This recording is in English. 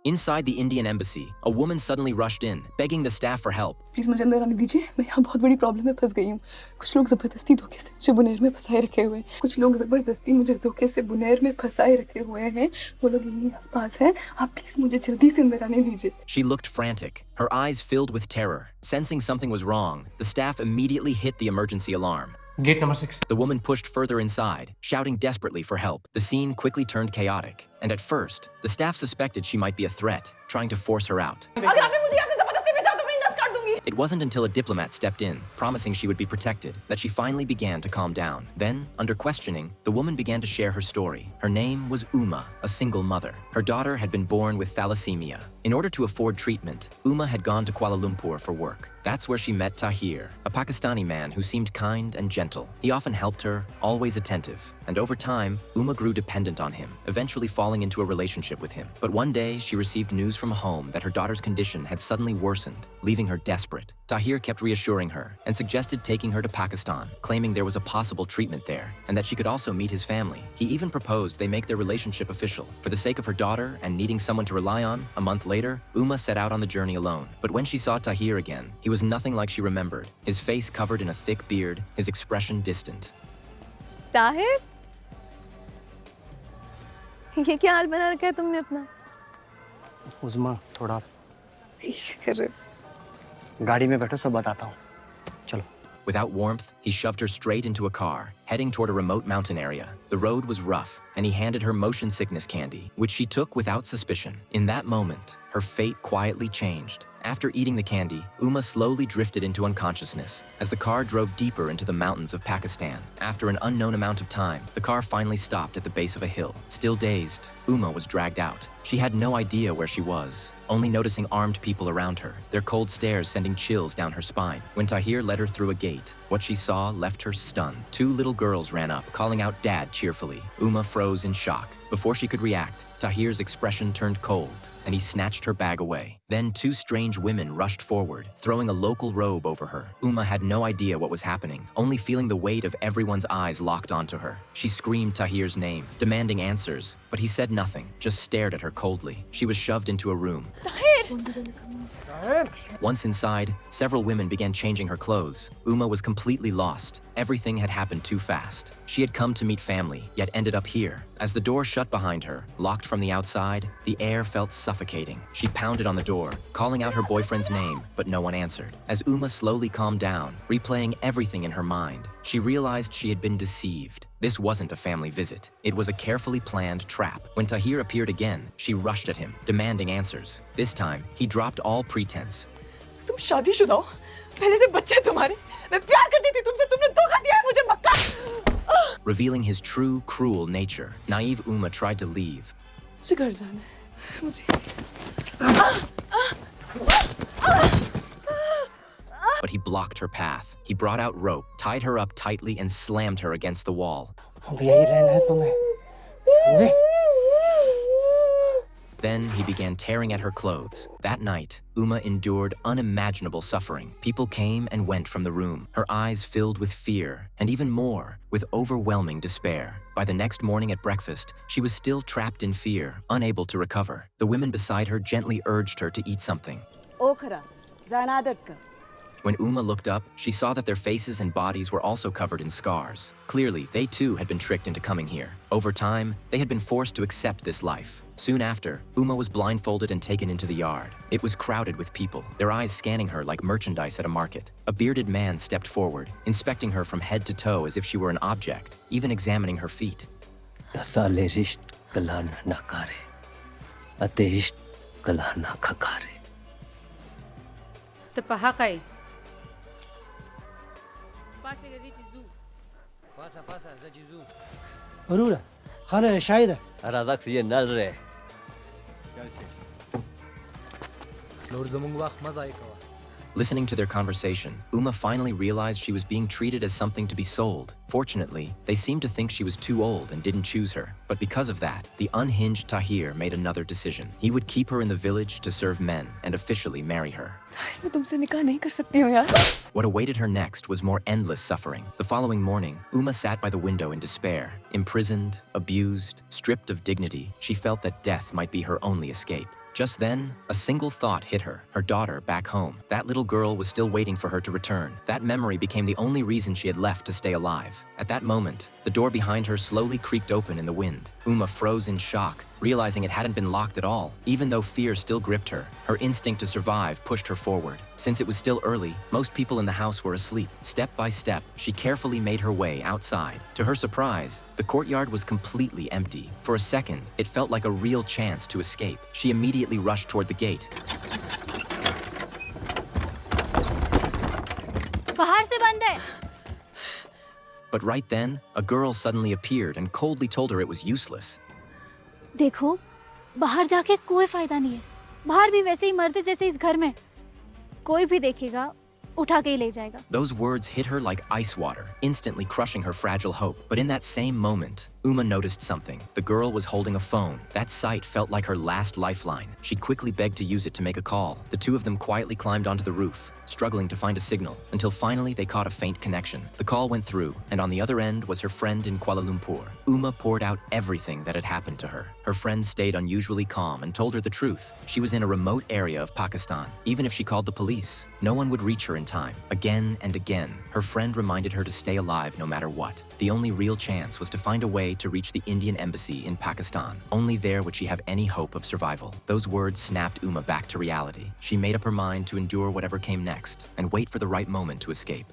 Inside the Indian embassy, a woman suddenly rushed in, begging the staff for help. Please मुझे अंदर आने दीजिए, मैं यहाँ बहुत बड़ी प्रॉब्लम में फंस गई हूँ। कुछ लोग जबरदस्ती धोखे से मुझे बुनेर में फंसाए रखे हुए हैं। कुछ लोग जबरदस्ती मुझे धोखे से बुनेर में फंसाए रखे हुए हैं। वो लोग यहीं आसपास हैं। आप प्लीज मुझे जल्दी से अंदर आने दीजिए। She looked frantic, her eyes filled with terror. Sensing something was wrong, the staff immediately hit the emergency alarm. Gate number 6. The woman pushed further inside, shouting desperately for help. The scene quickly turned chaotic, and at first, the staff suspected she might be a threat, trying to force her out. अगर आपने मुझे यहाँ से जबरदस्ती भेजा तो मैं नस काट दूंगी। It wasn't until a diplomat stepped in, promising she would be protected, that she finally began to calm down. Then, under questioning, the woman began to share her story. Her name was Uma, a single mother. Her daughter had been born with thalassemia. In order to afford treatment, Uma had gone to Kuala Lumpur for work. That's where she met Tahir, a Pakistani man who seemed kind and gentle. He often helped her, always attentive. And over time, Uma grew dependent on him, eventually falling into a relationship with him. But one day, she received news from home that her daughter's condition had suddenly worsened, leaving her desperate. Tahir kept reassuring her and suggested taking her to Pakistan, claiming there was a possible treatment there and that she could also meet his family. He even proposed they make their relationship official. For the sake of her daughter and needing someone to rely on, a month later, Uma set out on the journey alone. But when she saw Tahir again, he was nothing like she remembered. His face covered in a thick beard, his expression distant. Tahir, ये क्या हाल बना रखा है तुमने अपना? उज़मा थोड़ा कर गाड़ी में बैठो, सब बताता हूँ। चलो। Without warmth, he shoved her straight into a car, heading toward a remote mountain area. The road was rough, and he handed her motion sickness candy, which she took without suspicion. In that moment, her fate quietly changed. After eating the candy, Uma slowly drifted into unconsciousness as the car drove deeper into the mountains of Pakistan. After an unknown amount of time, the car finally stopped at the base of a hill. Still dazed, Uma was dragged out. She had no idea where she was, only noticing armed people around her, their cold stares sending chills down her spine. When Tahir led her through a gate, what she saw left her stunned. Two little girls ran up, calling out "Dad" cheerfully. Uma froze in shock. Before she could react, Tahir's expression turned cold, and he snatched her bag away. Then two strange women rushed forward, throwing a local robe over her. Uma had no idea what was happening, only feeling the weight of everyone's eyes locked onto her. She screamed Tahir's name, demanding answers, but he said nothing, just stared at her coldly. She was shoved into a room. Once inside, several women began changing her clothes. Uma was completely lost. Everything had happened too fast. She had come to meet family, yet ended up here. As the door shut behind her, locked from the outside, the air felt suffocating. She pounded on the door, calling out her boyfriend's name, but no one answered. As Uma slowly calmed down, replaying everything in her mind, she realized she had been deceived. This wasn't a family visit. It was a carefully planned trap. When Tahir appeared again, she rushed at him, demanding answers. This time, he dropped all pretense. तुम शादीशुदा हो, पहले से बच्चे तुम्हारे, मैं प्यार करती थी तुमसे, तुमने धोखा दिया है मुझे, मक्का। Revealing his true, cruel nature, naive Uma tried to leave. मुझे घर जाना है, मुझे। But he blocked her path. He brought out rope, tied her up tightly, and slammed her against the wall. अब यही रहना है तुम्हें, समझे? Then he began tearing at her clothes. That night, Uma endured unimaginable suffering. People came and went from the room, her eyes filled with fear, and even more, with overwhelming despair. By the next morning at breakfast, she was still trapped in fear, unable to recover. The women beside her gently urged her to eat something. ओखरा, ज़नादत का। When Uma looked up, she saw that their faces and bodies were also covered in scars. Clearly, they too had been tricked into coming here. Over time, they had been forced to accept this life. Soon after, Uma was blindfolded and taken into the yard. It was crowded with people, their eyes scanning her like merchandise at a market. A bearded man stepped forward, inspecting her from head to toe as if she were an object, even examining her feet. تبهقي Pasa, zajizu. أرورا خانة شايدة. Razak siye nal re. Lord zamung waqt ma zai kawa. Listening to their conversation, Uma finally realized she was being treated as something to be sold. Fortunately, they seemed to think she was too old and didn't choose her. But because of that, the unhinged Tahir made another decision. He would keep her in the village to serve men and officially marry her. मैं तुमसे निकाह नहीं कर सकती हूँ यार। What awaited her next was more endless suffering. The following morning, Uma sat by the window in despair. Imprisoned, abused, stripped of dignity, she felt that death might be her only escape. Just then, a single thought hit her, her daughter back home. That little girl was still waiting for her to return. That memory became the only reason she had left to stay alive. At that moment, the door behind her slowly creaked open in the wind. Uma froze in shock, realizing it hadn't been locked at all. Even though fear still gripped her, her instinct to survive pushed her forward. Since it was still early, most people in the house were asleep. Step by step, she carefully made her way outside. To her surprise, the courtyard was completely empty. For a second, it felt like a real chance to escape. She immediately rushed toward the gate. बाहर से बंद है। But right then, a girl suddenly appeared and coldly told her it was useless. देखो, बाहर जाके कोई फायदा नहीं है। बाहर भी वैसे ही मरते जैसे इस घर में। कोई भी देखेगा, उठा के ही ले जाएगा। Those words hit her like ice water, instantly crushing her fragile hope. But in that same moment, Uma noticed something. The girl was holding a phone. That sight felt like her last lifeline. She quickly begged to use it to make a call. The two of them quietly climbed onto the roof, struggling to find a signal, until finally they caught a faint connection. The call went through, and on the other end was her friend in Kuala Lumpur. Uma poured out everything that had happened to her. Her friend stayed unusually calm and told her the truth. She was in a remote area of Pakistan. Even if she called the police, no one would reach her in time. Again and again, her friend reminded her to stay alive no matter what. The only real chance was to find a way to reach the Indian embassy in Pakistan. Only there would she have any hope of survival. Those words snapped Uma back to reality. She made up her mind to endure whatever came next and wait for the right moment to escape.